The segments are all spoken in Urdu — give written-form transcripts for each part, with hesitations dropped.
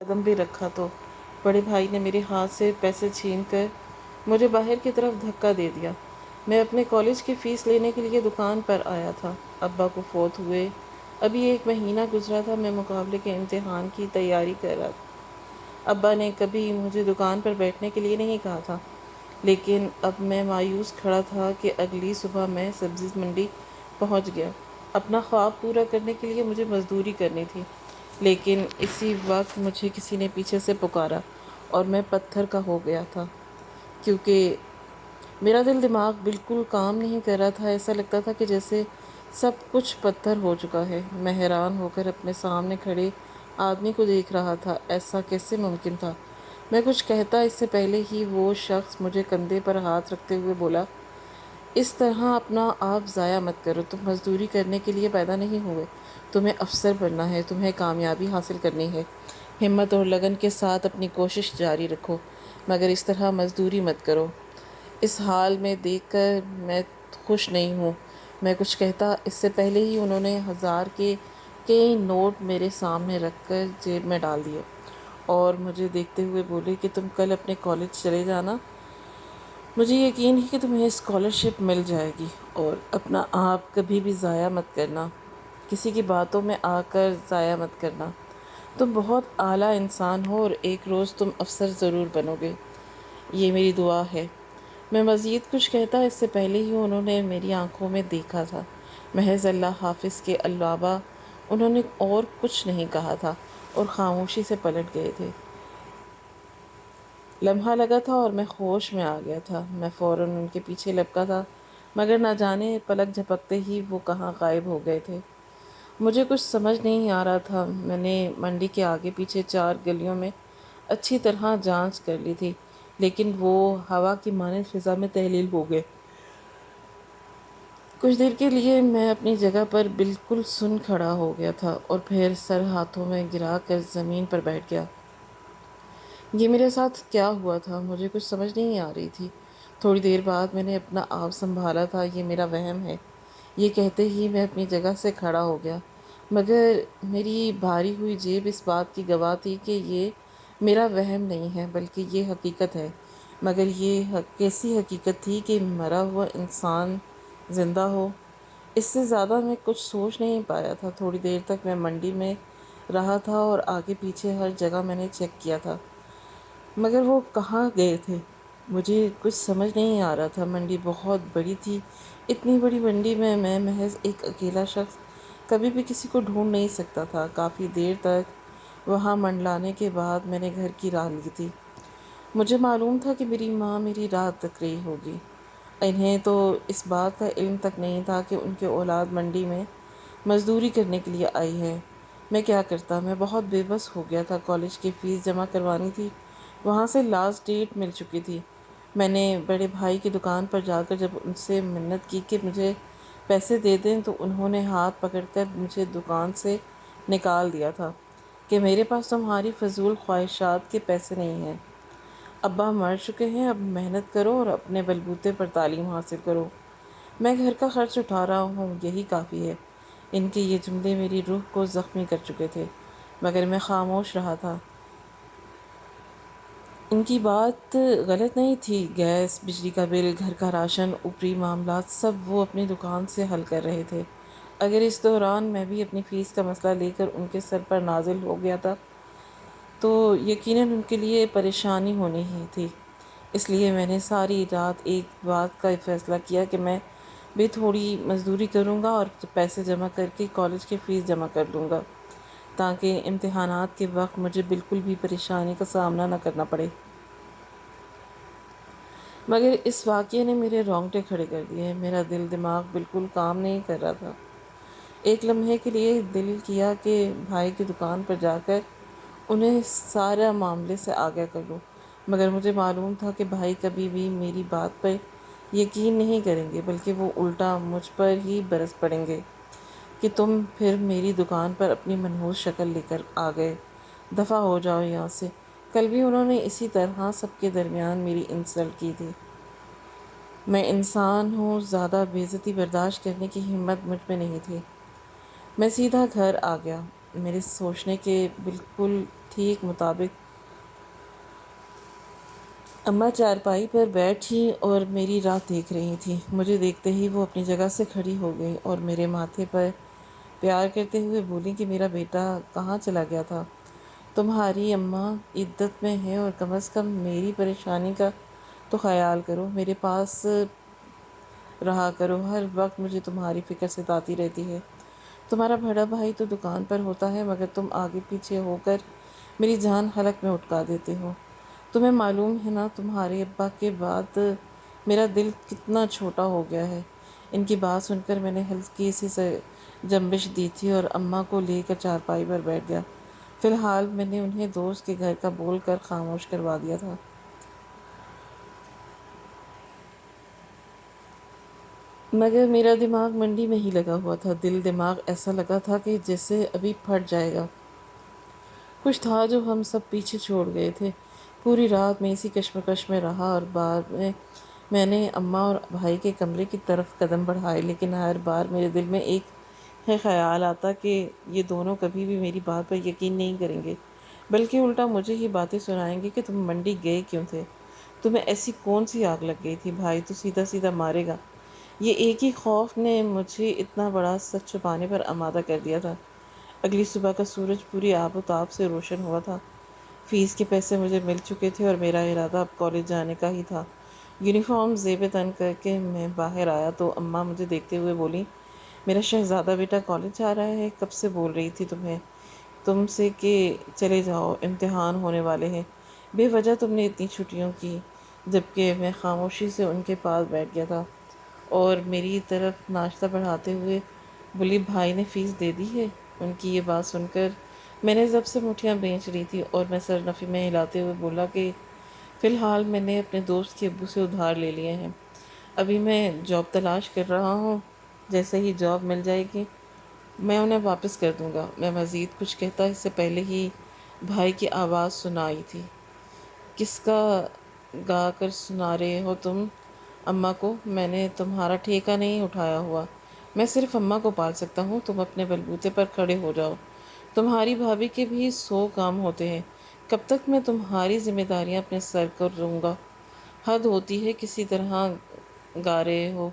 قدم بھی رکھا تو بڑے بھائی نے میرے ہاتھ سے پیسے چھین کر مجھے باہر کی طرف دھکا دے دیا۔ میں اپنے کالج کی فیس لینے کے لیے دکان پر آیا تھا۔ ابا کو فوت ہوئے ابھی 1 مہینہ گزرا تھا۔ میں مقابلے کے امتحان کی تیاری کر رہا تھا۔ ابا نے کبھی مجھے دکان پر بیٹھنے کے لیے نہیں کہا تھا، لیکن اب میں مایوس کھڑا تھا کہ اگلی صبح میں سبزی منڈی پہنچ گیا۔ اپنا خواب پورا کرنے کے لیے مجھے مزدوری کرنی تھی، لیکن اسی وقت مجھے کسی نے پیچھے سے پکارا اور میں پتھر کا ہو گیا تھا، کیونکہ میرا دل دماغ بالکل کام نہیں کر رہا تھا۔ ایسا لگتا تھا کہ جیسے سب کچھ پتھر ہو چکا ہے۔ میں حیران ہو کر اپنے سامنے کھڑے آدمی کو دیکھ رہا تھا۔ ایسا کیسے ممکن تھا؟ میں کچھ کہتا اس سے پہلے ہی وہ شخص مجھے کندھے پر ہاتھ رکھتے ہوئے بولا، اس طرح اپنا آپ ضائع مت کرو۔ تم مزدوری کرنے کے لیے پیدا نہیں ہوئے، تمہیں افسر بننا ہے، تمہیں کامیابی حاصل کرنی ہے۔ ہمت اور لگن کے ساتھ اپنی کوشش جاری رکھو، مگر اس طرح مزدوری مت کرو۔ اس حال میں دیکھ کر میں خوش نہیں ہوں۔ میں کچھ کہتا اس سے پہلے ہی انہوں نے 1000 کے کئی نوٹ میرے سامنے رکھ کر جیب میں ڈال دیے اور مجھے دیکھتے ہوئے بولے کہ تم کل اپنے کالج چلے جانا، مجھے یقین ہے کہ تمہیں اسکالرشپ مل جائے گی، اور اپنا آپ کبھی بھی ضائع مت کرنا، کسی کی باتوں میں آ کر ضائع مت کرنا۔ تم بہت اعلیٰ انسان ہو اور ایک روز تم افسر ضرور بنو گے، یہ میری دعا ہے۔ میں مزید کچھ کہتا اس سے پہلے ہی انہوں نے میری آنکھوں میں دیکھا تھا۔ محض اللہ حافظ کے علاوہ انہوں نے اور کچھ نہیں کہا تھا اور خاموشی سے پلٹ گئے تھے۔ لمحہ لگا تھا اور میں ہوش میں آ گیا تھا۔ میں فوراً ان کے پیچھے لپکا تھا، مگر نہ جانے پلک جھپکتے ہی وہ کہاں غائب ہو گئے تھے۔ مجھے کچھ سمجھ نہیں آ رہا تھا۔ میں نے منڈی کے آگے پیچھے 4 گلیوں میں اچھی طرح جانچ کر لی تھی، لیکن وہ ہوا کی مانند فضا میں تحلیل ہو گئے۔ کچھ دیر کے لیے میں اپنی جگہ پر بالکل سن کھڑا ہو گیا تھا اور پھر سر ہاتھوں میں گرا کر زمین پر بیٹھ گیا۔ یہ میرے ساتھ کیا ہوا تھا؟ مجھے کچھ سمجھ نہیں آ رہی تھی۔ تھوڑی دیر بعد میں نے اپنا آپ سنبھالا تھا۔ یہ میرا وہم ہے، یہ کہتے ہی میں اپنی جگہ سے کھڑا ہو گیا، مگر میری بھاری ہوئی جیب اس بات کی گواہ تھی کہ یہ میرا وہم نہیں ہے بلکہ یہ حقیقت ہے۔ مگر یہ کیسی حقیقت تھی کہ مرا ہوا انسان زندہ ہو؟ اس سے زیادہ میں کچھ سوچ نہیں پایا تھا۔ تھوڑی دیر تک میں منڈی میں رہا تھا اور آگے پیچھے ہر جگہ میں نے چیک کیا تھا، مگر وہ کہاں گئے تھے؟ مجھے کچھ سمجھ نہیں آ رہا تھا۔ منڈی بہت بڑی تھی۔ اتنی بڑی منڈی میں محض ایک اکیلا شخص کبھی بھی کسی کو ڈھونڈ نہیں سکتا تھا۔ کافی دیر تک وہاں منڈلانے کے بعد میں نے گھر کی راہ لی تھی۔ مجھے معلوم تھا کہ میری ماں میری راہ تک رہی ہوگی۔ انہیں تو اس بات کا علم تک نہیں تھا کہ ان کی اولاد منڈی میں مزدوری کرنے کے لیے آئی ہے۔ میں کیا کرتا؟ میں بہت بے بس ہو گیا تھا۔ کالج کی فیس جمع کروانی تھی، وہاں سے لاسٹ ڈیٹ مل چکی تھی۔ میں نے بڑے بھائی کی دکان پر جا کر جب ان سے منت کی کہ مجھے پیسے دے دیں تو انہوں نے ہاتھ پکڑ کر مجھے دکان سے نکال دیا تھا کہ میرے پاس تمہاری فضول خواہشات کے پیسے نہیں ہیں۔ ابا مر چکے ہیں، اب محنت کرو اور اپنے بلبوتے پر تعلیم حاصل کرو۔ میں گھر کا خرچ اٹھا رہا ہوں، یہی کافی ہے۔ ان کے یہ جملے میری روح کو زخمی کر چکے تھے، مگر میں خاموش رہا تھا۔ ان کی بات غلط نہیں تھی۔ گیس، بجلی کا بل، گھر کا راشن، اوپری معاملات سب وہ اپنی دکان سے حل کر رہے تھے۔ اگر اس دوران میں بھی اپنی فیس کا مسئلہ لے کر ان کے سر پر نازل ہو گیا تھا تو یقیناً ان کے لیے پریشانی ہونی ہی تھی۔ اس لیے میں نے ساری رات ایک بات کا فیصلہ کیا کہ میں بھی تھوڑی مزدوری کروں گا اور پیسے جمع کر کے کالج کی فیس جمع کر دوں گا، تاکہ امتحانات کے وقت مجھے بالکل بھی پریشانی کا سامنا نہ کرنا پڑے۔ مگر اس واقعے نے میرے رونگٹے کھڑے کر دیے۔ میرا دل دماغ بالکل کام نہیں کر رہا تھا۔ ایک لمحے کے لیے دل کیا کہ بھائی کی دکان پر جا کر انہیں سارا معاملے سے آگاہ کر لوں، مگر مجھے معلوم تھا کہ بھائی کبھی بھی میری بات پر یقین نہیں کریں گے، بلکہ وہ الٹا مجھ پر ہی برس پڑیں گے کہ تم پھر میری دکان پر اپنی منحوس شکل لے کر آ گئے، دفع ہو جاؤ یہاں سے۔ کل بھی انہوں نے اسی طرح سب کے درمیان میری انسلٹ کی تھی۔ میں انسان ہوں، زیادہ بے عزتی برداشت کرنے کی ہمت مجھ میں نہیں تھی۔ میں سیدھا گھر آ گیا۔ میرے سوچنے کے بالکل ٹھیک مطابق اماں چارپائی پر بیٹھی اور میری راہ دیکھ رہی تھی۔ مجھے دیکھتے ہی وہ اپنی جگہ سے کھڑی ہو گئی اور میرے ماتھے پر پیار کرتے ہوئے بولی کہ میرا بیٹا کہاں چلا گیا تھا؟ تمہاری اماں عدت میں ہے اور کم از کم میری پریشانی کا تو خیال کرو، میرے پاس رہا کرو، ہر وقت مجھے تمہاری فکر ستاتی رہتی ہے۔ تمہارا بڑا بھائی تو دکان پر ہوتا ہے مگر تم آگے پیچھے ہو کر میری جان حلق میں اٹکا دیتے ہو۔ تمہیں معلوم ہے نا تمہارے ابا کے بعد میرا دل کتنا چھوٹا ہو گیا ہے۔ ان کی بات سن کر میں نے ہلکی سی جنبش دی تھی اور اماں کو لے کر چارپائی پر بیٹھ گیا۔ فی الحال میں نے انہیں دوست کے گھر کا بول کر خاموش کروا دیا تھا۔ مگر میرا دماغ منڈی میں ہی لگا ہوا تھا، دل دماغ ایسا لگا تھا کہ جیسے ابھی پھٹ جائے گا۔ کچھ تھا جو ہم سب پیچھے چھوڑ گئے تھے۔ پوری رات میں اسی کشمکش میں رہا اور بعد میں نے اماں اور بھائی کے کمرے کی طرف قدم بڑھائے، لیکن ہر بار میرے دل میں ایک خیال آتا کہ یہ دونوں کبھی بھی میری بات پر یقین نہیں کریں گے، بلکہ الٹا مجھے ہی باتیں سنائیں گے کہ تم منڈی گئے کیوں تھے؟ تمہیں ایسی کون سی آگ لگ گئی تھی؟ بھائی تو سیدھا سیدھا مارے گا۔ یہ ایک ہی خوف نے مجھے اتنا بڑا سچ چھپانے پر آمادہ کر دیا تھا۔ اگلی صبح کا سورج پوری آب و تاب سے روشن ہوا تھا۔ فیس کے پیسے مجھے مل چکے تھے اور میرا ارادہ اب کالج جانے کا ہی تھا۔ یونیفارم زیب تن کر کے میں باہر آیا تو اماں مجھے دیکھتے ہوئے بولی، میرا شہزادہ بیٹا کالج جا رہا ہے؟ کب سے بول رہی تھی تم سے کہ چلے جاؤ، امتحان ہونے والے ہیں، بے وجہ تم نے اتنی چھٹیوں کی۔ جبکہ میں خاموشی سے ان کے پاس بیٹھ گیا تھا اور میری طرف ناشتہ بڑھاتے ہوئے بولی، بھائی نے فیس دے دی ہے؟ ان کی یہ بات سن کر میں نے ضب سے مٹھیاں بھینچ لی تھی اور میں سر نفی میں ہلاتے ہوئے بولا کہ فی الحال میں نے اپنے دوست کے ابو سے ادھار لے لیے ہیں، ابھی میں جاب تلاش کر رہا ہوں، جیسے ہی جاب مل جائے گی میں انہیں واپس کر دوں گا۔ میں مزید کچھ کہتا اس سے پہلے ہی بھائی کی آواز سنائی تھی، کس کا گا کر سنا رہے ہو تم اماں کو؟ میں نے تمہارا ٹھیکہ نہیں اٹھایا ہوا، میں صرف اماں کو پال سکتا ہوں، تم اپنے بلبوتے پر کھڑے ہو جاؤ۔ تمہاری بھابھی کے بھی 100 کام ہوتے ہیں، کب تک میں تمہاری ذمہ داریاں اپنے سر کر لوں گا؟ حد ہوتی ہے، کسی طرح گا رہے ہو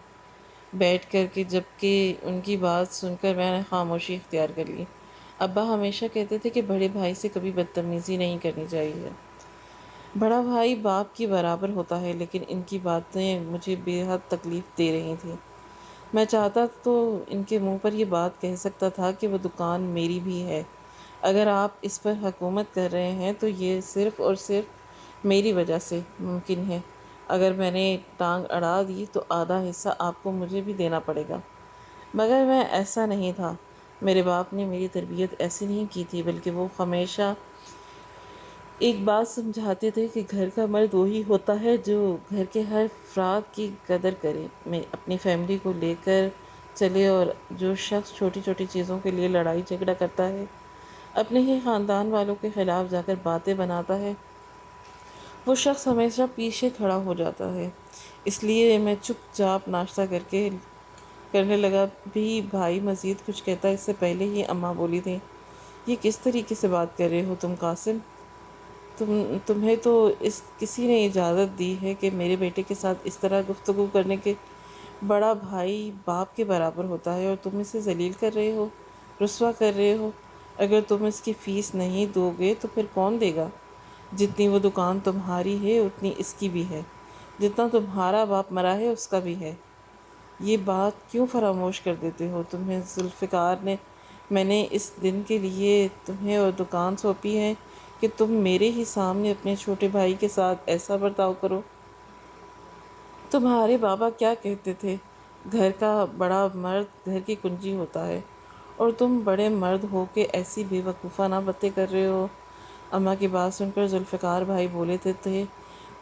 بیٹھ کر کے۔ جبکہ ان کی بات سن کر میں نے خاموشی اختیار کر لی۔ ابا ہمیشہ کہتے تھے کہ بڑے بھائی سے کبھی بدتمیزی نہیں کرنی چاہیے، بڑا بھائی باپ کی برابر ہوتا ہے، لیکن ان کی باتیں مجھے بے حد تکلیف دے رہی تھیں۔ میں چاہتا تو ان کے منہ پر یہ بات کہہ سکتا تھا کہ وہ دکان میری بھی ہے، اگر آپ اس پر حکومت کر رہے ہیں تو یہ صرف اور صرف میری وجہ سے ممکن ہے، اگر میں نے ٹانگ اڑا دی تو آدھا حصہ آپ کو مجھے بھی دینا پڑے گا۔ مگر میں ایسا نہیں تھا، میرے باپ نے میری تربیت ایسی نہیں کی تھی، بلکہ وہ ہمیشہ ایک بات سمجھاتے تھے کہ گھر کا مرد وہی ہوتا ہے جو گھر کے ہر افراد کی قدر کرے، میں اپنی فیملی کو لے کر چلے، اور جو شخص چھوٹی چھوٹی چیزوں کے لیے لڑائی جھگڑا کرتا ہے، اپنے ہی خاندان والوں کے خلاف جا کر باتیں بناتا ہے، وہ شخص ہمیشہ پیچھے کھڑا ہو جاتا ہے۔ اس لیے میں چپ چاپ ناشتہ کرنے لگا بھی۔ بھائی مزید کچھ کہتا اس سے پہلے ہی اماں بولی تھی، یہ کس طریقے سے بات کر رہے ہو تم قاسم؟ تمہیں تو کسی نے اجازت دی ہے کہ میرے بیٹے کے ساتھ اس طرح گفتگو کرنے کے؟ بڑا بھائی باپ کے برابر ہوتا ہے اور تم اسے ذلیل کر رہے ہو، رسوا کر رہے ہو۔ اگر تم اس کی فیس نہیں دو گے تو پھر کون دے گا؟ جتنی وہ دکان تمہاری ہے اتنی اس کی بھی ہے، جتنا تمہارا باپ مرا ہے اس کا بھی ہے۔ یہ بات کیوں فراموش کر دیتے ہو؟ تمہیں ذوالفقار نے میں نے اس دن کے لیے تمہیں اور دکان سونپی ہے کہ تم میرے ہی سامنے اپنے چھوٹے بھائی کے ساتھ ایسا برتاؤ کرو۔ تمہارے بابا کیا کہتے تھے، گھر کا بڑا مرد گھر کی کنجی ہوتا ہے، اور تم بڑے مرد ہو کے ایسی بے وقوفانہ باتیں کر رہے ہو۔ اماں کی بات سن کر ذوالفقار بھائی بولے تھے،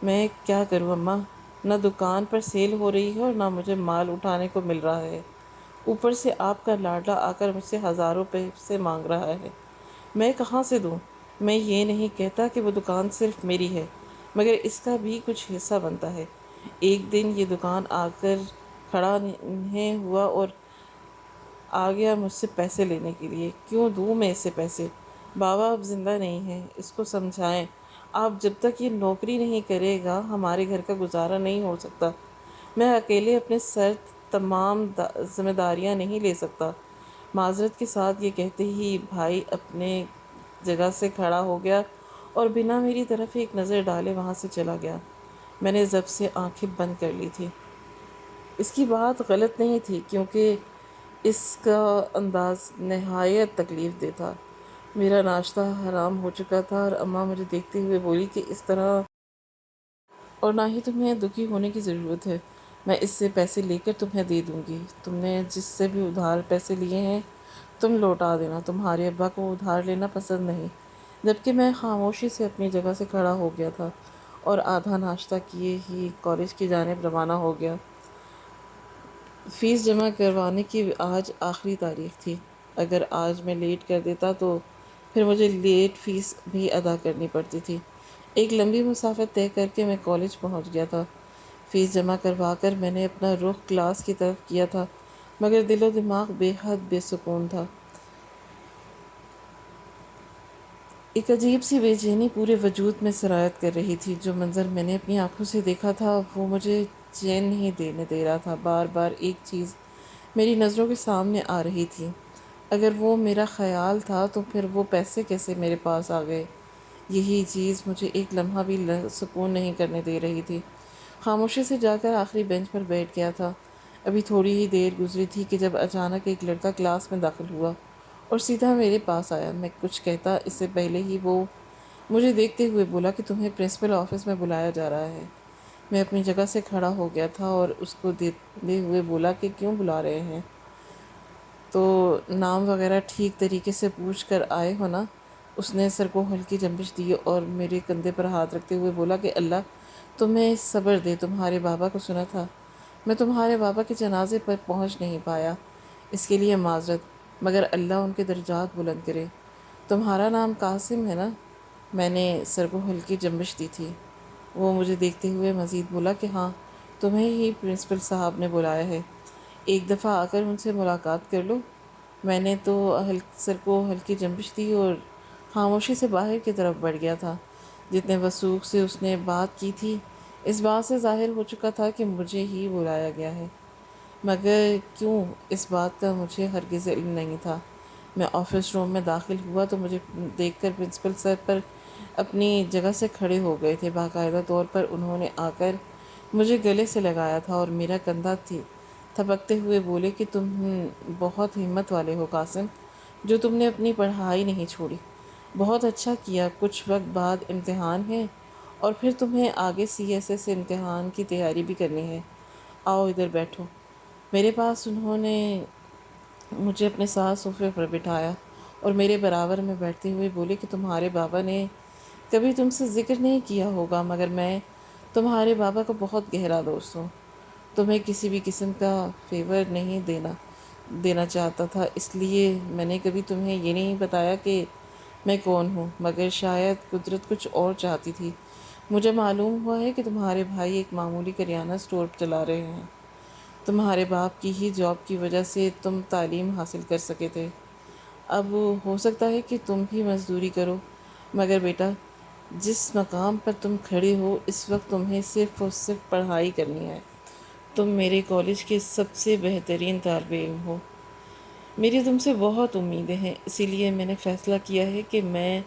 میں کیا کروں اماں، نہ دکان پر سیل ہو رہی ہے اور نہ مجھے مال اٹھانے کو مل رہا ہے، اوپر سے آپ کا لاڈلا آ کر مجھ سے ہزاروں پیسے مانگ رہا ہے، میں کہاں سے دوں؟ میں یہ نہیں کہتا کہ وہ دکان صرف میری ہے، مگر اس کا بھی کچھ حصہ بنتا ہے۔ ایک دن یہ دکان آ کر کھڑا نہیں ہوا اور آ گیا مجھ سے پیسے لینے کے لیے۔ کیوں دوں میں اسے پیسے؟ بابا اب زندہ نہیں ہیں، اس کو سمجھائیں۔ آپ جب تک یہ نوکری نہیں کرے گا ہمارے گھر کا گزارا نہیں ہو سکتا۔ میں اکیلے اپنے سر تمام ذمہ داریاں نہیں لے سکتا۔ معذرت کے ساتھ یہ کہتے ہی بھائی اپنے جگہ سے کھڑا ہو گیا اور بنا میری طرف ایک نظر ڈالے وہاں سے چلا گیا۔ میں نے ضبط سے آنکھیں بند کر لی تھی۔ اس کی بات غلط نہیں تھی کیونکہ اس کا انداز نہایت تکلیف دہ تھا۔ میرا ناشتہ حرام ہو چکا تھا اور اماں مجھے دیکھتے ہوئے بولی کہ اس طرح اور نہ ہی تمہیں دکھی ہونے کی ضرورت ہے۔ میں اس سے پیسے لے کر تمہیں دے دوں گی۔ تم نے جس سے بھی ادھار پیسے لیے ہیں تم لوٹا دینا۔ تمہارے ابا کو ادھار لینا پسند نہیں۔ جبکہ میں خاموشی سے اپنی جگہ سے کھڑا ہو گیا تھا اور آدھا ناشتہ کیے ہی کالج کی جانب روانہ ہو گیا۔ فیس جمع کروانے کی آج آخری تاریخ تھی۔ اگر آج میں لیٹ کر دیتا تو پھر مجھے لیٹ فیس بھی ادا کرنی پڑتی تھی۔ ایک لمبی مسافت طے کر کے میں کالج پہنچ گیا تھا۔ فیس جمع کروا کر میں نے اپنا رخ کلاس کی طرف کیا تھا، مگر دل و دماغ بے حد بے سکون تھا۔ ایک عجیب سی بے چینی پورے وجود میں سرایت کر رہی تھی۔ جو منظر میں نے اپنی آنکھوں سے دیکھا تھا وہ مجھے چین نہیں دینے دے رہا تھا۔ بار بار ایک چیز میری نظروں کے سامنے آ رہی تھی۔ اگر وہ میرا خیال تھا تو پھر وہ پیسے کیسے میرے پاس آ گئے؟ یہی چیز مجھے ایک لمحہ بھی سکون نہیں کرنے دے رہی تھی۔ خاموشی سے جا کر آخری بینچ پر بیٹھ گیا تھا۔ ابھی تھوڑی ہی دیر گزری تھی کہ جب اچانک ایک لڑکا کلاس میں داخل ہوا اور سیدھا میرے پاس آیا۔ میں کچھ کہتا اس سے پہلے ہی وہ مجھے دیکھتے ہوئے بولا کہ تمہیں پرنسپل آفس میں بلایا جا رہا ہے۔ میں اپنی جگہ سے کھڑا ہو گیا تھا اور اس کو دیکھتے ہوئے بولا کہ کیوں بلا رہے ہیں؟ تو نام وغیرہ ٹھیک طریقے سے پوچھ کر آئے ہو نا؟ اس نے سر کو ہلکی جنبش دی اور میرے کندھے پر ہاتھ رکھتے ہوئے بولا کہ اللہ تمہیں صبر دے۔ تمہارے بابا کو سنا تھا؟ میں تمہارے بابا کے جنازے پر پہنچ نہیں پایا، اس کے لیے معذرت، مگر اللہ ان کے درجات بلند کرے۔ تمہارا نام قاسم ہے نا؟ میں نے سر کو ہلکی جنبش دی تھی۔ وہ مجھے دیکھتے ہوئے مزید بولا کہ ہاں، تمہیں ہی پرنسپل صاحب نے بلایا ہے، ایک دفعہ آ کر ان سے ملاقات کر لو۔ میں نے تو سر کو ہلکی جنبش دی اور خاموشی سے باہر کی طرف بڑھ گیا تھا۔ جتنے وثوق سے اس نے بات کی تھی اس بات سے ظاہر ہو چکا تھا کہ مجھے ہی بلایا گیا ہے، مگر کیوں اس بات کا مجھے ہرگز علم نہیں تھا۔ میں آفس روم میں داخل ہوا تو مجھے دیکھ کر پرنسپل سر پر اپنی جگہ سے کھڑے ہو گئے تھے۔ باقاعدہ طور پر انہوں نے آ کر مجھے گلے سے لگایا تھا اور میرا کندھا تھپکتے ہوئے بولے کہ تم بہت ہمت والے ہو قاسم، جو تم نے اپنی پڑھائی نہیں چھوڑی۔ بہت اچھا کیا۔ کچھ وقت بعد امتحان ہے اور پھر تمہیں آگے CSS امتحان کی تیاری بھی کرنی ہے۔ آؤ ادھر بیٹھو۔ میرے پاس انہوں نے مجھے اپنے ساتھ صوفے پر بٹھایا اور میرے برابر میں بیٹھتے ہوئے بولے کہ تمہارے بابا نے کبھی تم سے ذکر نہیں کیا ہوگا، مگر میں تمہارے بابا کا بہت گہرا دوست ہوں۔ تمہیں کسی بھی قسم کا فیور نہیں دینا چاہتا تھا، اس لیے میں نے کبھی تمہیں یہ نہیں بتایا کہ میں کون ہوں، مگر شاید قدرت کچھ اور چاہتی تھی۔ مجھے معلوم ہوا ہے کہ تمہارے بھائی ایک معمولی کریانہ اسٹور چلا رہے ہیں۔ تمہارے باپ کی ہی جاب کی وجہ سے تم تعلیم حاصل کر سکے تھے۔ اب ہو سکتا ہے کہ تم بھی مزدوری کرو، مگر بیٹا جس مقام پر تم کھڑے ہو اس وقت تمہیں صرف اور صرف پڑھائی کرنی ہے۔ تم میرے کالج کے سب سے بہترین طالب علم ہو۔ میری تم سے بہت امیدیں ہیں، اسی لیے میں نے فیصلہ کیا ہے کہ میں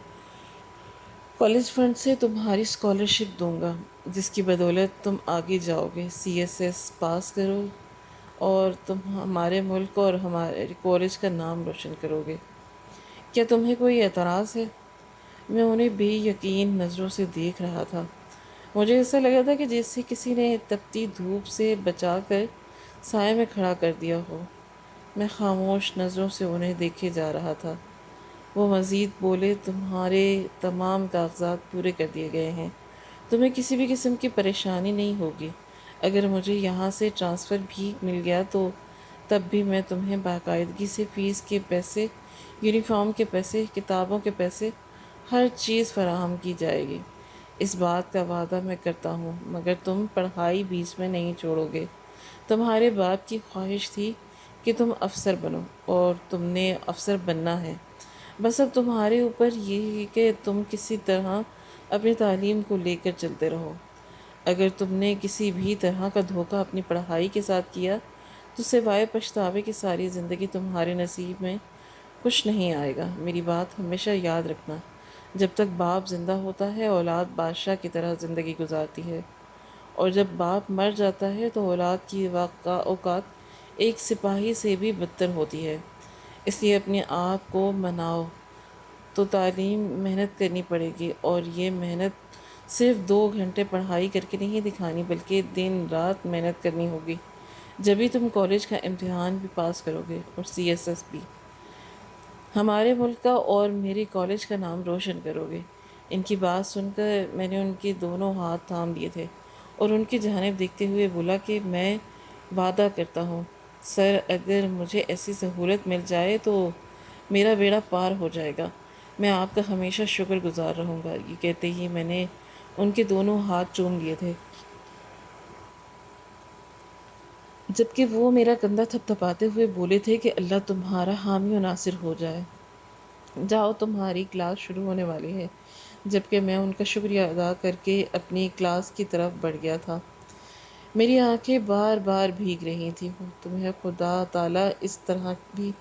کالج فنڈ سے تمہاری اسکالرشپ دوں گا، جس کی بدولت تم آگے جاؤ گے، CSS پاس کرو اور تم ہمارے ملک اور ہمارے کالج کا نام روشن کرو گے۔ کیا تمہیں کوئی اعتراض ہے؟ میں انہیں بے یقین نظروں سے دیکھ رہا تھا۔ مجھے ایسا لگا تھا کہ جیسے کسی نے تپتی دھوپ سے بچا کر سائے میں کھڑا کر دیا ہو۔ میں خاموش نظروں سے انہیں دیکھے جا رہا تھا۔ وہ مزید بولے تمہارے تمام کاغذات پورے کر دیے گئے ہیں، تمہیں کسی بھی قسم کی پریشانی نہیں ہوگی۔ اگر مجھے یہاں سے ٹرانسفر بھی مل گیا تو تب بھی میں تمہیں باقاعدگی سے فیس کے پیسے، یونیفارم کے پیسے، کتابوں کے پیسے، ہر چیز فراہم کی جائے گی۔ اس بات کا وعدہ میں کرتا ہوں، مگر تم پڑھائی بیچ میں نہیں چھوڑو گے۔ تمہارے باپ کی خواہش تھی کہ تم افسر بنو، اور تم نے افسر بننا ہے۔ بس اب تمہارے اوپر یہ ہے کہ تم کسی طرح اپنی تعلیم کو لے کر چلتے رہو۔ اگر تم نے کسی بھی طرح کا دھوکہ اپنی پڑھائی کے ساتھ کیا تو سوائے پچھتاوے کی ساری زندگی تمہارے نصیب میں کچھ نہیں آئے گا۔ میری بات ہمیشہ یاد رکھنا، جب تک باپ زندہ ہوتا ہے اولاد بادشاہ کی طرح زندگی گزارتی ہے، اور جب باپ مر جاتا ہے تو اولاد کی اوقات ایک سپاہی سے بھی بدتر ہوتی ہے۔ اس لیے اپنے آپ کو مناؤ تو تعلیم محنت کرنی پڑے گی، اور یہ محنت صرف 2 گھنٹے پڑھائی کر کے نہیں دکھانی، بلکہ دن رات محنت کرنی ہوگی۔ جبھی تم کالج کا امتحان بھی پاس کرو گے، اور CSS بھی، ہمارے ملک کا اور میرے کالج کا نام روشن کرو گے۔ ان کی بات سن کر میں نے ان کے دونوں ہاتھ تھام لیے تھے اور ان کی جانب دیکھتے ہوئے بولا کہ میں وعدہ کرتا ہوں سر، اگر مجھے ایسی سہولت مل جائے تو میرا بیڑا پار ہو جائے گا۔ میں آپ کا ہمیشہ شکر گزار رہوں گا۔ یہ کہتے ہی میں نے ان کے دونوں ہاتھ چوم لیے تھے، جبکہ وہ میرا کندھا تھپ تھپاتے ہوئے بولے تھے کہ اللہ تمہارا حامی و ناصر ہو جائے، جاؤ تمہاری کلاس شروع ہونے والی ہے۔ جبکہ میں ان کا شکریہ ادا کر کے اپنی کلاس کی طرف بڑھ گیا تھا، میری آنکھیں بار بار بھیگ رہی تھیں۔ تمہیں خدا تعالیٰ اس طرح بھی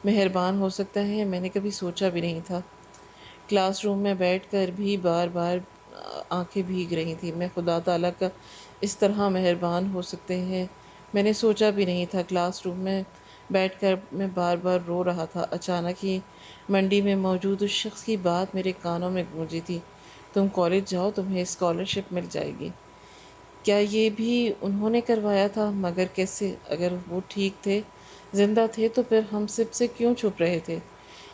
مہربان ہو سکتا ہے، میں نے کبھی سوچا بھی نہیں تھا۔ کلاس روم میں بیٹھ کر بھی بار بار آنکھیں بھیگ رہی تھیں۔ میں خدا تعالیٰ کا اس طرح مہربان ہو سکتے ہیں، میں نے سوچا بھی نہیں تھا۔ کلاس روم میں بیٹھ کر میں بار بار رو رہا تھا۔ اچانک ہی منڈی میں موجود اس شخص کی بات میرے کانوں میں گونجی تھی، تم کالج جاؤ، تمہیں اسکالرشپ مل جائے گی۔ کیا یہ بھی انہوں نے کروایا تھا؟ مگر کیسے؟ اگر وہ ٹھیک تھے، زندہ تھے، تو پھر ہم سب سے کیوں چھپ رہے تھے؟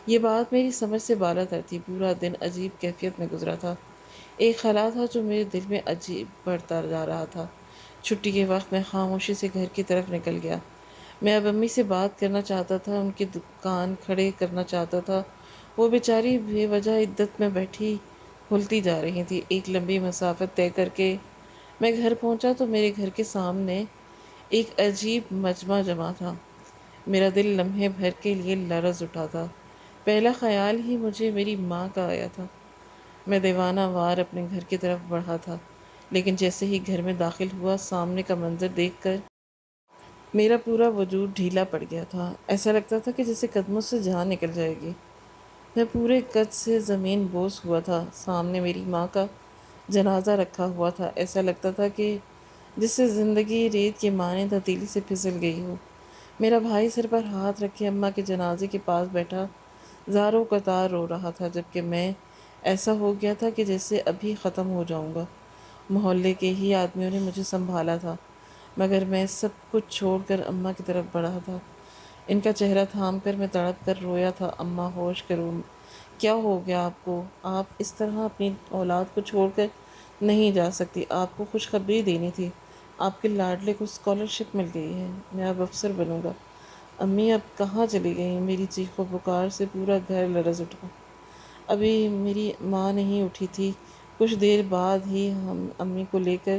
یہ بات میری سمجھ سے بالا تر تھی۔ پورا دن عجیب کیفیت میں گزرا تھا۔ ایک خیال تھا جو میرے دل میں عجیب بڑھتا جا رہا تھا۔ چھٹی کے وقت میں خاموشی سے گھر کی طرف نکل گیا۔ میں اب امی سے بات کرنا چاہتا تھا، ان کی دکان کھڑے کرنا چاہتا تھا۔ وہ بیچاری بے وجہ عدت میں بیٹھی ہلتی جا رہی تھی۔ ایک لمبی مسافت طے کر کے میں گھر پہنچا تو میرے گھر کے سامنے ایک عجیب مجمع جمع تھا۔ میرا دل لمحے بھر کے لیے لرز اٹھا تھا۔ پہلا خیال ہی مجھے میری ماں کا آیا تھا۔ میں دیوانہ وار اپنے گھر کی طرف بڑھا تھا، لیکن جیسے ہی گھر میں داخل ہوا، سامنے کا منظر دیکھ کر میرا پورا وجود ڈھیلا پڑ گیا تھا۔ ایسا لگتا تھا کہ جیسے قدموں سے جان نکل جائے گی۔ میں پورے قد سے زمین بوس ہوا تھا۔ سامنے میری ماں کا جنازہ رکھا ہوا تھا۔ ایسا لگتا تھا کہ جس سے زندگی ریت کے مانند ہتھیلی سے پھسل گئی ہو۔ میرا بھائی سر پر ہاتھ رکھے اماں کے جنازے کے پاس بیٹھا زاروں قطار رو رہا تھا، جبکہ میں ایسا ہو گیا تھا کہ جیسے ابھی ختم ہو جاؤں گا۔ محلے کے ہی آدمیوں نے مجھے سنبھالا تھا، مگر میں سب کچھ چھوڑ کر اماں کی طرف بڑھا تھا۔ ان کا چہرہ تھام کر میں تڑپ کر رویا تھا، اماں ہوش کرو، کیا ہو گیا آپ کو؟ آپ اس طرح اپنی اولاد کو چھوڑ کر نہیں جا سکتی۔ آپ کو خوشخبری دینی تھی، آپ کے لاڈلے کو اسکالرشپ مل گئی ہے، میں اب افسر بنوں گا۔ امی اب کہاں چلی گئیں؟ میری چیخ و پکار سے پورا گھر لرز اٹھا۔ ابھی میری ماں نہیں اٹھی تھی۔ کچھ دیر بعد ہی ہم امی کو لے کر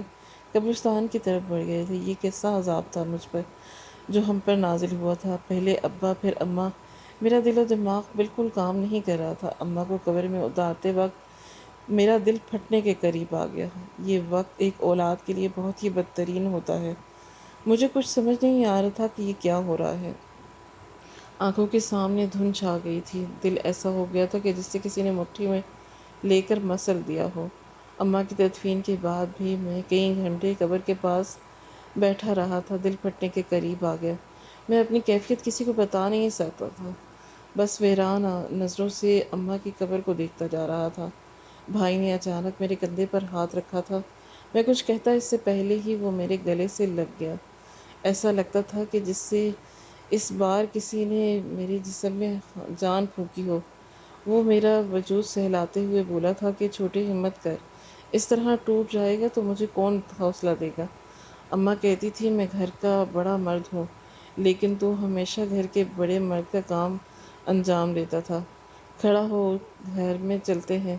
قبرستان کی طرف بڑھ گئے تھے۔ یہ کیسا عذاب تھا مجھ پر جو ہم پر نازل ہوا تھا، پہلے ابا پھر اماں۔ میرا دل و دماغ بالکل کام نہیں کر رہا تھا۔ اماں کو قبر میں اتارتے وقت میرا دل پھٹنے کے قریب آ گیا۔ یہ وقت ایک اولاد کے لیے بہت ہی بدترین ہوتا ہے۔ مجھے کچھ سمجھ نہیں آ رہا تھا کہ یہ کیا ہو رہا ہے۔ آنکھوں کے سامنے دھند چھا گئی تھی۔ دل ایسا ہو گیا تھا کہ جس سے کسی نے مٹھی میں لے کر مسل دیا ہو۔ اماں کی تدفین کے بعد بھی میں کئی گھنٹے قبر کے پاس بیٹھا رہا تھا۔ دل پھٹنے کے قریب آ گیا۔ میں اپنی کیفیت کسی کو بتا نہیں سکتا تھا، بس ویران نظروں سے اماں کی قبر کو دیکھتا جا رہا تھا۔ بھائی نے اچانک میرے کندھے پر ہاتھ رکھا تھا۔ میں کچھ کہتا اس سے پہلے ہی وہ میرے گلے سے لگ گیا۔ ایسا لگتا تھا کہ جس سے اس بار کسی نے میرے جسم میں جان پھونکی ہو۔ وہ میرا وجود سہلاتے ہوئے بولا تھا کہ چھوٹی ہمت کر، اس طرح ٹوٹ جائے گا تو مجھے کون حوصلہ دے گا؟ اماں کہتی تھی میں گھر کا بڑا مرد ہوں، لیکن تو ہمیشہ گھر کے بڑے مرد کا کام انجام دیتا تھا۔ کھڑا ہو، گھر میں چلتے ہیں۔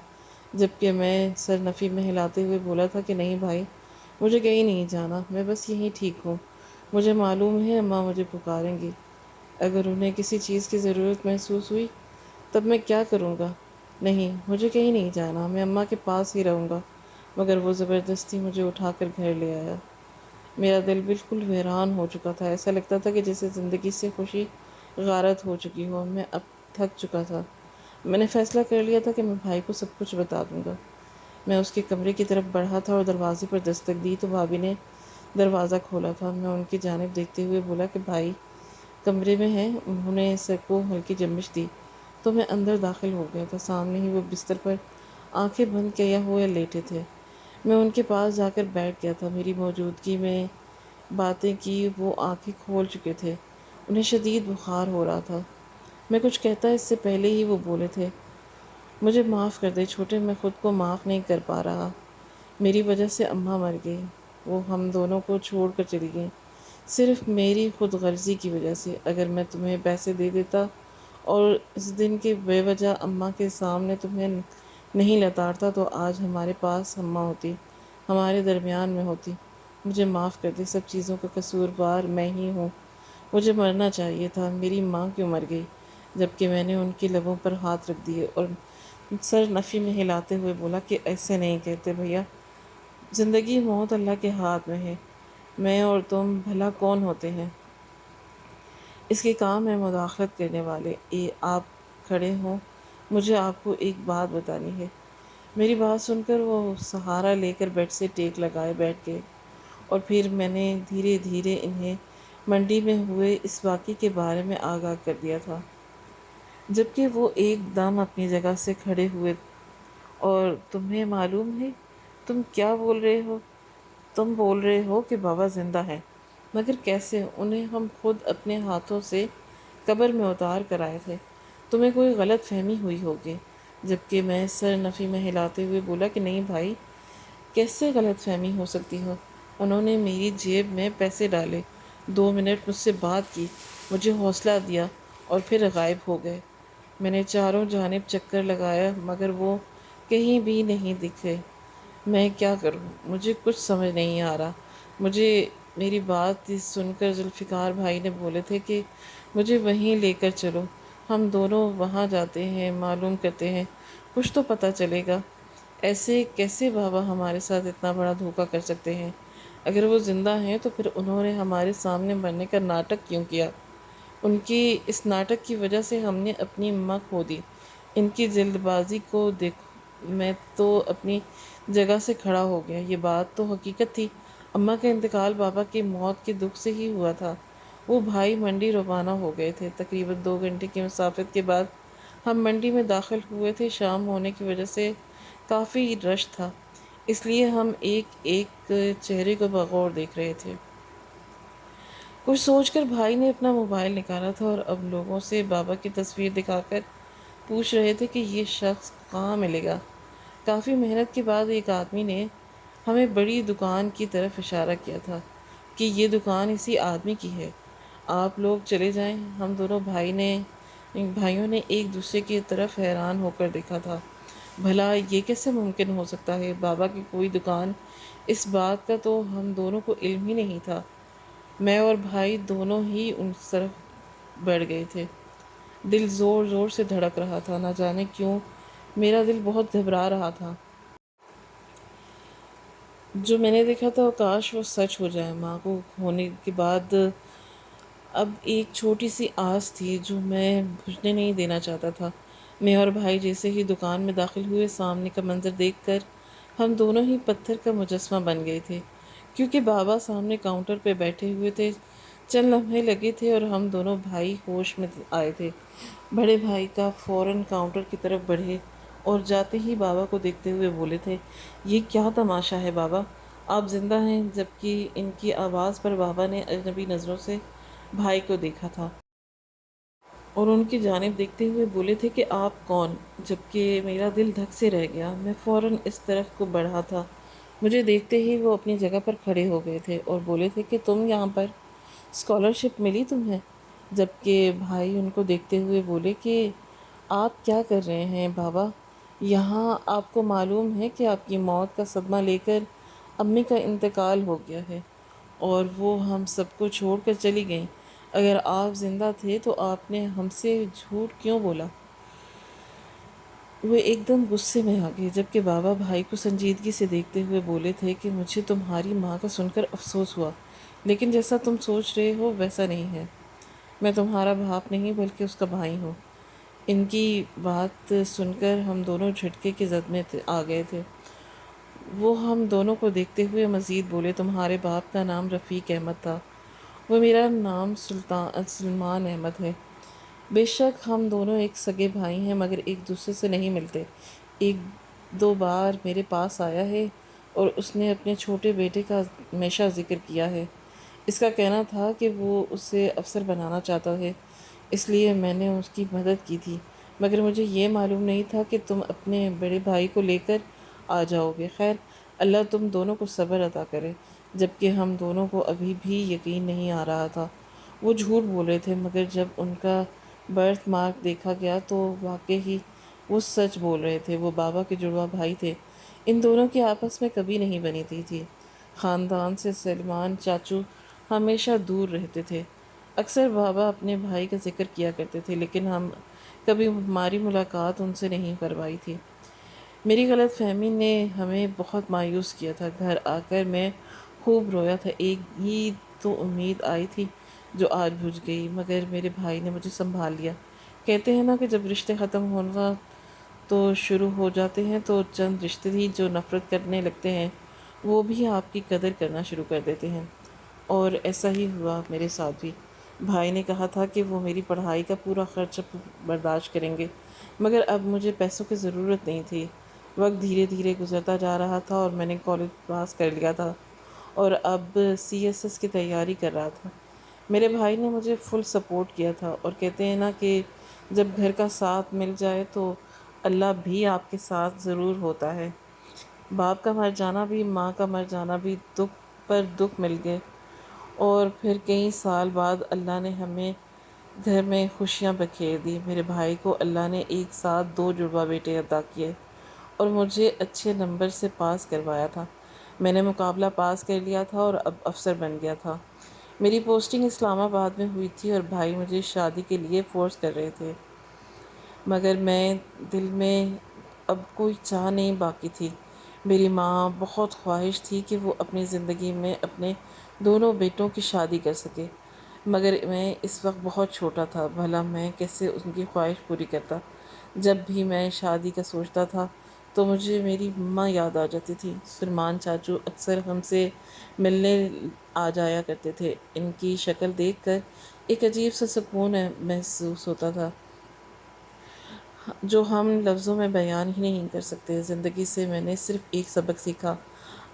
جبکہ میں سر نفی میں ہلاتے ہوئے بولا تھا کہ نہیں بھائی، مجھے کہیں نہیں جانا، میں بس یہیں ٹھیک ہوں۔ مجھے معلوم ہے اماں مجھے پکاریں گی۔ اگر انہیں کسی چیز کی ضرورت محسوس ہوئی تب میں کیا کروں گا؟ نہیں، مجھے کہیں نہیں جانا، میں اماں کے پاس ہی رہوں گا۔ مگر وہ زبردستی مجھے اٹھا کر گھر لے آیا۔ میرا دل بالکل ویران ہو چکا تھا، ایسا لگتا تھا کہ جیسے زندگی سے خوشی غارت ہو چکی ہو۔ میں اب تھک چکا تھا۔ میں نے فیصلہ کر لیا تھا کہ میں بھائی کو سب کچھ بتا دوں گا۔ میں اس کے کمرے کی طرف بڑھا تھا اور دروازے پر دستک دی تو بھابھی نے دروازہ کھولا تھا۔ میں ان کی جانب دیکھتے ہوئے بولا کہ بھائی کمرے میں ہیں۔ انہوں نے سر کو ہلکی جنبش دی تو میں اندر داخل ہو گیا تھا۔ سامنے ہی وہ بستر پر آنکھیں بند کیے ہوئے لیٹے تھے۔ میں ان کے پاس جا کر بیٹھ گیا تھا۔ میری موجودگی میں باتیں کی وہ آنکھیں کھول چکے تھے۔ انہیں شدید بخار ہو رہا تھا۔ میں کچھ کہتا اس سے پہلے ہی وہ بولے تھے، مجھے معاف کر دے چھوٹے، میں خود کو معاف نہیں کر پا رہا۔ میری وجہ سے اماں مر گئی، وہ ہم دونوں کو چھوڑ کر چلی گئیں، صرف میری خود غرضی کی وجہ سے۔ اگر میں تمہیں پیسے دے دیتا اور اس دن کے بے وجہ اماں کے سامنے تمہیں نہیں لتاڑتا تو آج ہمارے پاس اماں ہوتی، ہمارے درمیان میں ہوتی۔ مجھے معاف کر دے، سب چیزوں کا قصوروار میں ہی ہوں۔ مجھے مرنا چاہیے تھا، میری ماں کیوں مر گئی؟ جبکہ میں نے ان کے لبوں پر ہاتھ رکھ دیے اور سر نفی میں ہلاتے ہوئے بولا کہ ایسے نہیں کہتے بھیا، زندگی موت اللہ کے ہاتھ میں ہے، میں اور تم بھلا کون ہوتے ہیں اس کے کام میں مداخلت کرنے والے؟ آپ کھڑے ہوں، مجھے آپ کو ایک بات بتانی ہے۔ میری بات سن کر وہ سہارا لے کر بیڈ سے ٹیک لگائے بیٹھ گئے اور پھر میں نے دھیرے دھیرے انہیں منڈی میں ہوئے اس واقعے کے بارے میں آگاہ کر دیا تھا، جبکہ وہ ایک دم اپنی جگہ سے کھڑے ہوئے۔ اور تمہیں معلوم ہے تم کیا بول رہے ہو؟ تم بول رہے ہو کہ بابا زندہ ہے، مگر کیسے؟ انہیں ہم خود اپنے ہاتھوں سے قبر میں اتار کر آئے تھے۔ تمہیں کوئی غلط فہمی ہوئی ہوگی۔ جبکہ میں سر نفی میں ہلاتے ہوئے بولا کہ نہیں بھائی، کیسے غلط فہمی ہو سکتی ہو؟ انہوں نے میری جیب میں پیسے ڈالے، 2 منٹ مجھ سے بات کی، مجھے حوصلہ دیا اور پھر غائب ہو گئے۔ میں نے چاروں جانب چکر لگایا مگر وہ کہیں بھی نہیں دکھے۔ میں کیا کروں؟ مجھے کچھ سمجھ نہیں آ رہا۔ میری بات سن کر ذوالفقار بھائی نے بولے تھے کہ مجھے وہیں لے کر چلو، ہم دونوں وہاں جاتے ہیں، معلوم کرتے ہیں، کچھ تو پتہ چلے گا۔ ایسے کیسے بابا ہمارے ساتھ اتنا بڑا دھوکہ کر سکتے ہیں؟ اگر وہ زندہ ہیں تو پھر انہوں نے ہمارے سامنے مرنے کا ناٹک کیوں کیا؟ ان کی اس ناٹک کی وجہ سے ہم نے اپنی اماں کھو دی۔ ان کی جلد بازی کو دیکھو، میں تو اپنی جگہ سے کھڑا ہو گیا۔ یہ بات تو حقیقت تھی، اماں کا انتقال بابا کی موت کے دکھ سے ہی ہوا تھا۔ وہ بھائی منڈی روانہ ہو گئے تھے۔ تقریباً 2 گھنٹے کی مسافت کے بعد ہم منڈی میں داخل ہوئے تھے۔ شام ہونے کی وجہ سے کافی رش تھا، اس لیے ہم ایک ایک چہرے کو بغور دیکھ رہے تھے۔ کچھ سوچ کر بھائی نے اپنا موبائل نکالا تھا اور اب لوگوں سے بابا کی تصویر دکھا کر پوچھ رہے تھے کہ یہ شخص کہاں ملے گا۔ کافی محنت کے بعد ایک آدمی نے ہمیں بڑی دکان کی طرف اشارہ کیا تھا کہ یہ دکان اسی آدمی کی ہے، آپ لوگ چلے جائیں۔ ہم دونوں بھائیوں نے ایک دوسرے کی طرف حیران ہو کر دیکھا تھا۔ بھلا یہ کیسے ممکن ہو سکتا ہے؟ بابا کی کوئی دکان، اس بات کا تو ہم دونوں کو علم ہی نہیں تھا۔ میں اور بھائی دونوں ہی ان طرف بڑھ گئے تھے۔ دل زور زور سے دھڑک رہا تھا، نہ جانے کیوں میرا دل بہت گھبرا رہا تھا۔ جو میں نے دیکھا تھا کاش وہ سچ ہو جائے۔ ماں کو ہونے کے بعد اب ایک چھوٹی سی آس تھی جو میں بجھنے نہیں دینا چاہتا تھا۔ میں اور بھائی جیسے ہی دکان میں داخل ہوئے، سامنے کا منظر دیکھ کر ہم دونوں ہی پتھر کا مجسمہ بن گئے تھے، کیونکہ بابا سامنے کاؤنٹر پہ بیٹھے ہوئے تھے۔ چند لمحے لگے تھے اور ہم دونوں بھائی ہوش میں آئے تھے۔ بڑے بھائی کا فوراً کاؤنٹر کی طرف بڑھے اور جاتے ہی بابا کو دیکھتے ہوئے بولے تھے، یہ کیا تماشا ہے بابا، آپ زندہ ہیں؟ جبکہ ان کی آواز پر بابا نے اجنبی نظروں سے بھائی کو دیکھا تھا اور ان کی جانب دیکھتے ہوئے بولے تھے کہ آپ کون؟ جبکہ میرا دل دھک سے رہ گیا۔ میں فوراً اس طرف کو بڑھا تھا، مجھے دیکھتے ہی وہ اپنی جگہ پر کھڑے ہو گئے تھے اور بولے تھے کہ تم یہاں پر، اسکالرشپ ملی تمہیں؟ جبکہ بھائی ان کو دیکھتے ہوئے بولے کہ آپ کیا کر رہے ہیں بابا یہاں؟ آپ کو معلوم ہے کہ آپ کی موت کا صدمہ لے کر امی کا انتقال ہو گیا ہے اور وہ ہم سب کو چھوڑ کر چلی گئیں۔ اگر آپ زندہ تھے تو آپ نے ہم سے جھوٹ کیوں بولا؟ وہ ایک دم غصے میں آ گئے، جبکہ بابا بھائی کو سنجیدگی سے دیکھتے ہوئے بولے تھے کہ مجھے تمہاری ماں کا سن کر افسوس ہوا، لیکن جیسا تم سوچ رہے ہو ویسا نہیں ہے۔ میں تمہارا باپ نہیں بلکہ اس کا بھائی ہوں۔ ان کی بات سن کر ہم دونوں جھٹکے کے زد میں آ گئے تھے۔ وہ ہم دونوں کو دیکھتے ہوئے مزید بولے، تمہارے باپ کا نام رفیق احمد تھا، وہ میرا نام سلمان احمد ہے۔ بے شک ہم دونوں ایک سگے بھائی ہیں مگر ایک دوسرے سے نہیں ملتے۔ ایک دو بار میرے پاس آیا ہے اور اس نے اپنے چھوٹے بیٹے کا ہمیشہ ذکر کیا ہے۔ اس کا کہنا تھا کہ وہ اسے افسر بنانا چاہتا ہے، اس لیے میں نے اس کی مدد کی تھی، مگر مجھے یہ معلوم نہیں تھا کہ تم اپنے بڑے بھائی کو لے کر آ جاؤ گے۔ خیر، اللہ تم دونوں کو صبر عطا کرے، جبکہ ہم دونوں کو ابھی بھی یقین نہیں آ رہا تھا۔ وہ جھوٹ بول رہے تھے، مگر جب ان کا برتھ مارک دیکھا گیا تو واقعی وہ سچ بول رہے تھے۔ وہ بابا کے جڑواں بھائی تھے۔ ان دونوں کی آپس میں کبھی نہیں بنی تھی۔ خاندان سے سلمان چاچو ہمیشہ دور رہتے تھے۔ اکثر بابا اپنے بھائی کا ذکر کیا کرتے تھے، لیکن کبھی ہماری ملاقات ان سے نہیں کروائی تھی۔ میری غلط فہمی نے ہمیں بہت مایوس کیا تھا۔ گھر آ کر میں خوب رویا تھا۔ ایک ہی تو امید آئی تھی جو آج بجھ گئی، مگر میرے بھائی نے مجھے سنبھال لیا۔ کہتے ہیں نا کہ جب رشتے ختم ہونا تو شروع ہو جاتے ہیں تو چند رشتے ہی جو نفرت کرنے لگتے ہیں وہ بھی آپ کی قدر کرنا شروع کر دیتے ہیں، اور ایسا ہی ہوا میرے ساتھ بھی۔ بھائی نے کہا تھا کہ وہ میری پڑھائی کا پورا خرچ برداشت کریں گے، مگر اب مجھے پیسوں کی ضرورت نہیں تھی۔ وقت دھیرے دھیرے گزرتا جا رہا تھا اور میں نے کالج پاس کر لیا تھا اور اب CSS کی تیاری کر رہا تھا۔ میرے بھائی نے مجھے فل سپورٹ کیا تھا، اور کہتے ہیں نا کہ جب گھر کا ساتھ مل جائے تو اللہ بھی آپ کے ساتھ ضرور ہوتا ہے۔ باپ کا مر جانا بھی، ماں کا مر جانا بھی دکھ پر دکھ مل گئے، اور پھر کئی سال بعد اللہ نے ہمیں گھر میں خوشیاں بکھیر دی۔ میرے بھائی کو اللہ نے ایک ساتھ 2 جڑواں بیٹے عطا کیے اور مجھے اچھے نمبر سے پاس کروایا تھا۔ میں نے مقابلہ پاس کر لیا تھا اور اب افسر بن گیا تھا۔ میری پوسٹنگ اسلام آباد میں ہوئی تھی اور بھائی مجھے شادی کے لیے فورس کر رہے تھے، مگر میں دل میں اب کوئی چاہ نہیں باقی تھی۔ میری ماں بہت خواہش تھی کہ وہ اپنی زندگی میں اپنے دونوں بیٹوں کی شادی کر سکے، مگر میں اس وقت بہت چھوٹا تھا، بھلا میں کیسے ان کی خواہش پوری کرتا۔ جب بھی میں شادی کا سوچتا تھا تو مجھے میری ماں یاد آ جاتی تھی۔ سلمان چاچو اکثر ہم سے ملنے آ جایا کرتے تھے۔ ان کی شکل دیکھ کر ایک عجیب سا سکون محسوس ہوتا تھا جو ہم لفظوں میں بیان ہی نہیں کر سکتے۔ زندگی سے میں نے صرف ایک سبق سیکھا،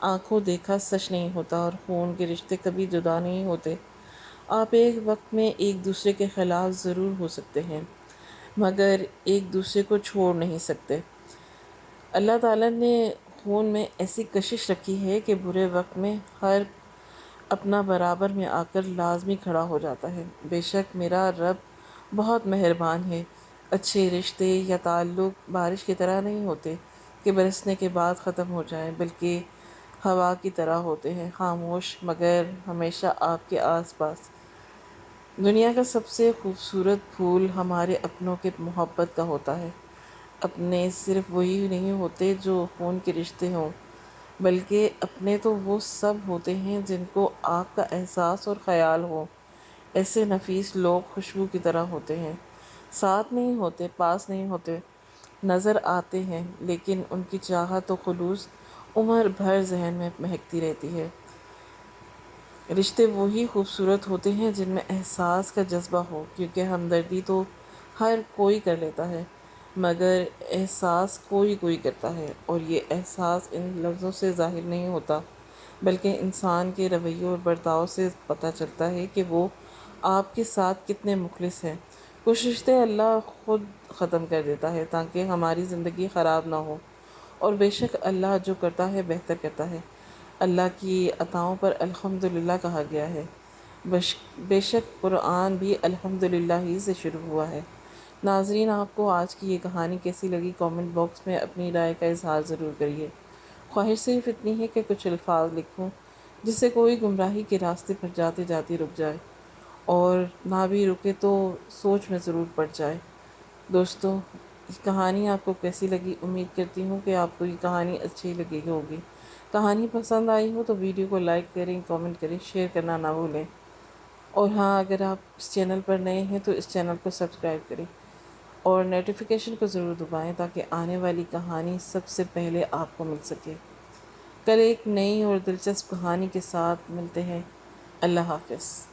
آنکھوں دیکھا سچ نہیں ہوتا، اور خون کے رشتے کبھی جدا نہیں ہوتے۔ آپ ایک وقت میں ایک دوسرے کے خلاف ضرور ہو سکتے ہیں، مگر ایک دوسرے کو چھوڑ نہیں سکتے۔ اللہ تعالیٰ نے خون میں ایسی کشش رکھی ہے کہ برے وقت میں ہر اپنا برابر میں آ کر لازمی کھڑا ہو جاتا ہے۔ بے شک میرا رب بہت مہربان ہے۔ اچھے رشتے یا تعلق بارش کی طرح نہیں ہوتے کہ برسنے کے بعد ختم ہو جائیں، بلکہ ہوا کی طرح ہوتے ہیں، خاموش مگر ہمیشہ آپ کے آس پاس۔ دنیا کا سب سے خوبصورت پھول ہمارے اپنوں کے محبت کا ہوتا ہے۔ اپنے صرف وہی نہیں ہوتے جو خون کے رشتے ہوں، بلکہ اپنے تو وہ سب ہوتے ہیں جن کو آپ کا احساس اور خیال ہو۔ ایسے نفیس لوگ خوشبو کی طرح ہوتے ہیں، ساتھ نہیں ہوتے، پاس نہیں ہوتے، نظر آتے ہیں، لیکن ان کی چاہت و خلوص عمر بھر ذہن میں مہکتی رہتی ہے۔ رشتے وہی خوبصورت ہوتے ہیں جن میں احساس کا جذبہ ہو، کیونکہ ہمدردی تو ہر کوئی کر لیتا ہے، مگر احساس کوئی کوئی کرتا ہے، اور یہ احساس ان لفظوں سے ظاہر نہیں ہوتا، بلکہ انسان کے رویے اور برتاؤ سے پتہ چلتا ہے کہ وہ آپ کے ساتھ کتنے مخلص ہیں۔ کچھ رشتے اللہ خود ختم کر دیتا ہے تاکہ ہماری زندگی خراب نہ ہو، اور بے شک اللہ جو کرتا ہے بہتر کرتا ہے۔ اللہ کی عطاؤں پر الحمدللہ کہا گیا ہے، بے شک قرآن بھی الحمدللہ ہی سے شروع ہوا ہے۔ ناظرین، آپ کو آج کی یہ کہانی کیسی لگی؟ کامنٹ باکس میں اپنی رائے کا اظہار ضرور کریے۔ خواہش صرف اتنی ہے کہ کچھ الفاظ لکھوں جس سے کوئی گمراہی کے راستے پر جاتے جاتے رک جائے اور نہ بھی رکے تو سوچ میں ضرور پڑ جائے۔ دوستو، یہ کہانی آپ کو کیسی لگی؟ امید کرتی ہوں کہ آپ کو یہ کہانی اچھی لگی ہوگی۔ کہانی پسند آئی ہو تو ویڈیو کو لائک کریں، کامنٹ کریں، شیئر کرنا نہ بھولیں۔ اور ہاں، اگر آپ اس چینل پر نئے ہیں تو اس چینل کو سبسکرائب کریں اور نوٹیفیکیشن کو ضرور دبائیں تاکہ آنے والی کہانی سب سے پہلے آپ کو مل سکے۔ کل ایک نئی اور دلچسپ کہانی کے ساتھ ملتے ہیں۔ اللہ حافظ۔